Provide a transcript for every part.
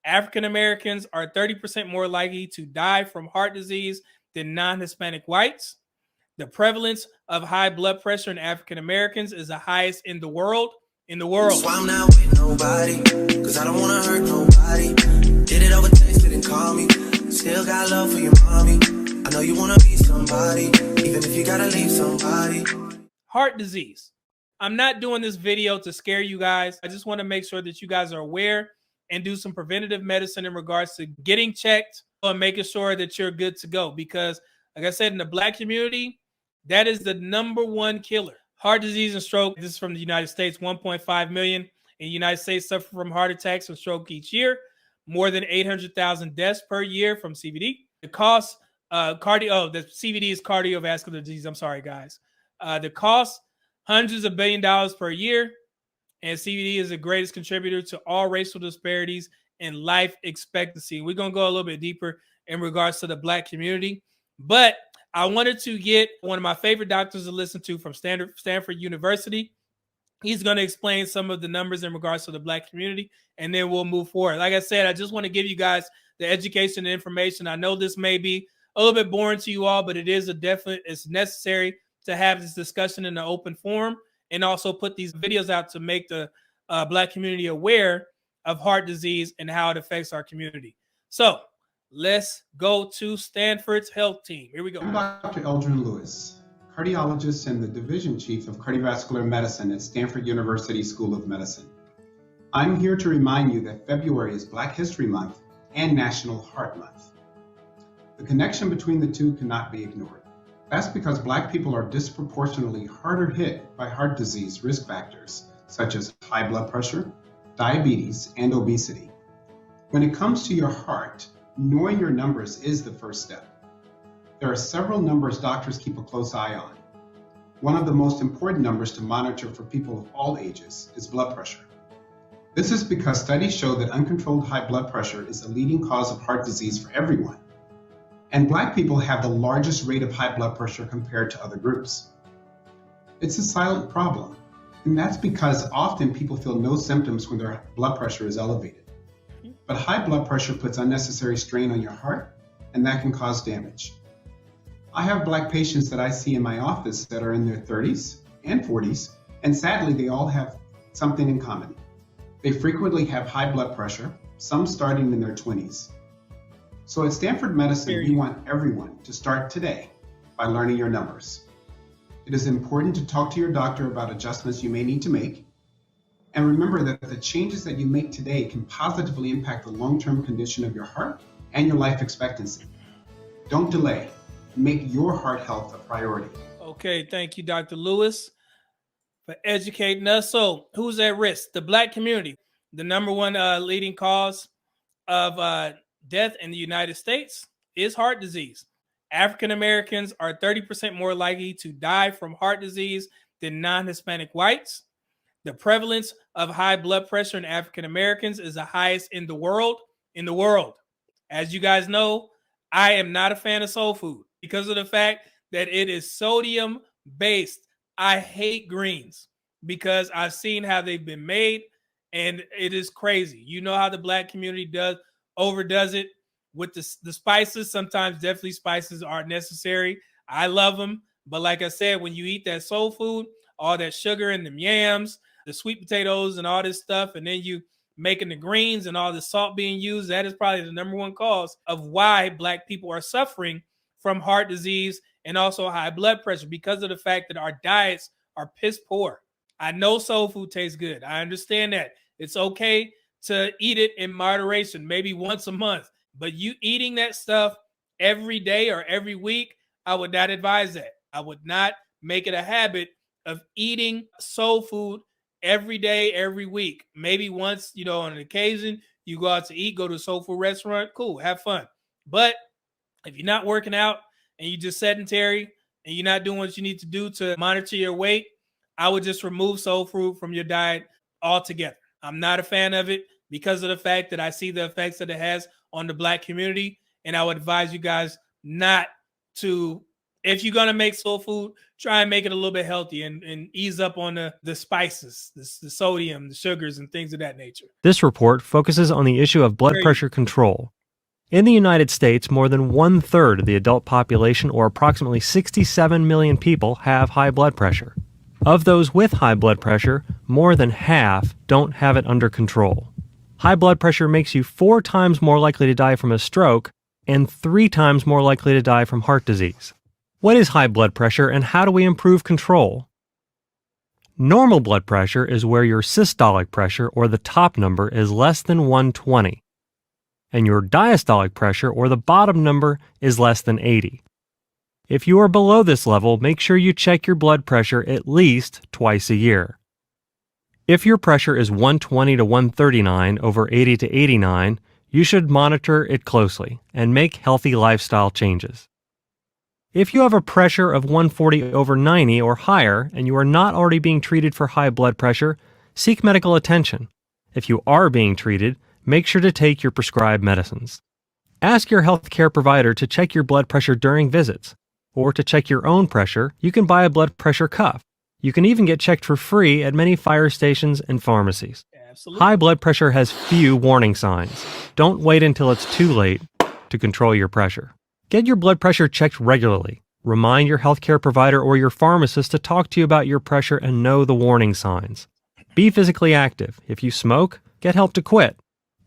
African Americans are 30% more likely to die from heart disease than non-Hispanic whites. The prevalence of high blood pressure in African Americans is the highest in the world. So I'm not with nobody, cause I don't wanna hurt nobody. Did it over text, didn't call me. Still got love for your mommy. I know you wanna be somebody, even if you gotta leave somebody. Heart disease. I'm not doing this video to scare you guys. I just want to make sure that you guys are aware and do some preventative medicine in regards to getting checked and making sure that you're good to go. Because, like I said, in the Black community, that is the #1 killer. Heart disease and stroke. This is from the United States. 1.5 million in the United States suffer from heart attacks and stroke each year. More than 800,000 deaths per year from CVD. The cost, the CVD is cardiovascular disease. I'm sorry, guys. The cost, hundreds of $billions per year. And CVD is the greatest contributor to all racial disparities in life expectancy. We're going to go a little bit deeper in regards to the Black community. But I wanted to get one of my favorite doctors to listen to from Stanford University. He's going to explain some of the numbers in regards to the Black community, and then we'll move forward. Like I said, I just want to give you guys the education and information. I know this may be a little bit boring to you all, but it is it's necessary to have this discussion in an open forum, and also put these videos out to make the Black community aware of heart disease and how it affects our community. So let's go to Stanford's health team. Here we go. I'm Dr. Eldrin Lewis, cardiologist and the division chief of cardiovascular medicine at Stanford University School of Medicine. I'm here to remind you that February is Black History Month and National Heart Month. The connection between the two cannot be ignored. That's because Black people are disproportionately harder hit by heart disease risk factors, such as high blood pressure, diabetes, and obesity. When it comes to your heart, knowing your numbers is the first step. There are several numbers doctors keep a close eye on. One of the most important numbers to monitor for people of all ages is blood pressure. This is because studies show that uncontrolled high blood pressure is a leading cause of heart disease for everyone. And Black people have the largest rate of high blood pressure compared to other groups. It's a silent problem, and that's because often people feel no symptoms when their blood pressure is elevated. But high blood pressure puts unnecessary strain on your heart, and that can cause damage. I have Black patients that I see in my office that are in their 30s and 40s, and sadly they all have something in common. They frequently have high blood pressure, some starting in their 20s. So at Stanford Medicine, we want everyone to start today by learning your numbers. It is important to talk to your doctor about adjustments you may need to make. And remember that the changes that you make today can positively impact the long-term condition of your heart and your life expectancy. Don't delay. Make your heart health a priority. Okay, thank you, Dr. Lewis, for educating us. So who's at risk? The Black community. The #1 leading cause of death in the United States is heart disease. African Americans are 30% more likely to die from heart disease than non-Hispanic whites. The prevalence of high blood pressure in African Americans is the highest in the world. As you guys know, I am not a fan of soul food because of the fact that it is sodium based. I hate greens because I've seen how they've been made, and it is crazy. You know how the Black community overdoes it with the spices. Sometimes definitely spices are necessary. I love them. But like I said, when you eat that soul food, all that sugar and the yams, the sweet potatoes and all this stuff, and then you making the greens and all the salt being used, that is probably the #1 cause of why Black people are suffering from heart disease and also high blood pressure, because of the fact that our diets are piss poor. I know soul food tastes good. I understand that. It's okay to eat it in moderation, maybe once a month. But you eating that stuff every day or every week, I would not advise that. I would not make it a habit of eating soul food every day, every week. Maybe once, on an occasion, you go out to eat, go to a soul food restaurant, cool, have fun. But if you're not working out and you're just sedentary and you're not doing what you need to do to monitor your weight, I would just remove soul food from your diet altogether. I'm not a fan of it because of the fact that I see the effects that it has on the Black community, and I would advise you guys not to if you're going to make soul food, try and make it a little bit healthy and ease up on the spices, the sodium, the sugars, and things of that nature. This report focuses on the issue of blood pressure control. In the United States, more than 1/3 of the adult population, or approximately 67 million people, have high blood pressure. Of those with high blood pressure, more than half don't have it under control. High blood pressure makes you 4 times more likely to die from a stroke and 3 times more likely to die from heart disease. What is high blood pressure and how do we improve control? Normal blood pressure is where your systolic pressure, or the top number, is less than 120, and your diastolic pressure, or the bottom number, is less than 80. If you are below this level, make sure you check your blood pressure at least twice a year. If your pressure is 120 to 139 over 80 to 89, you should monitor it closely and make healthy lifestyle changes. If you have a pressure of 140 over 90 or higher and you are not already being treated for high blood pressure, seek medical attention. If you are being treated, make sure to take your prescribed medicines. Ask your healthcare provider to check your blood pressure during visits, or to check your own pressure, you can buy a blood pressure cuff. You can even get checked for free at many fire stations and pharmacies. Absolutely. High blood pressure has few warning signs. Don't wait until it's too late to control your pressure. Get your blood pressure checked regularly. Remind your healthcare provider or your pharmacist to talk to you about your pressure and know the warning signs. Be physically active. If you smoke, get help to quit.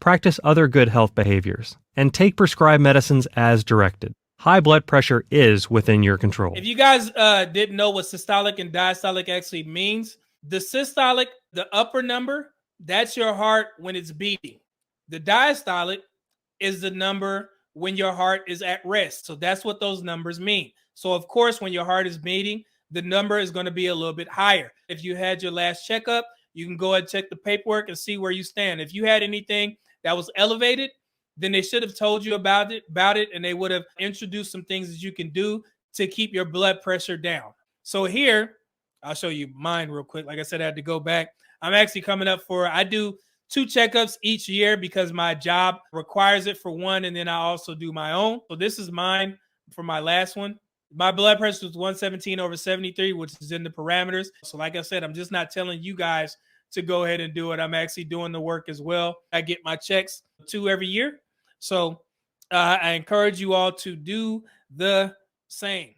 Practice other good health behaviors. And take prescribed medicines as directed. High blood pressure is within your control. If you guys didn't know what systolic and diastolic actually means, the systolic, the upper number, that's your heart when it's beating. The diastolic is the number when your heart is at rest. So that's what those numbers mean. So of course, when your heart is beating, the number is going to be a little bit higher. If you had your last checkup, you can go ahead and check the paperwork and see where you stand. If you had anything that was elevated, then they should have told you about it, and they would have introduced some things that you can do to keep your blood pressure down. So here, I'll show you mine real quick. Like I said, I had to go back. I'm actually coming up I do 2 checkups each year because my job requires it for one, and then I also do my own. So this is mine for my last one. My blood pressure was 117 over 73, which is in the parameters. So like I said, I'm just not telling you guys to go ahead and do it. I'm actually doing the work as well. I get my checks 2 every year. So I encourage you all to do the same.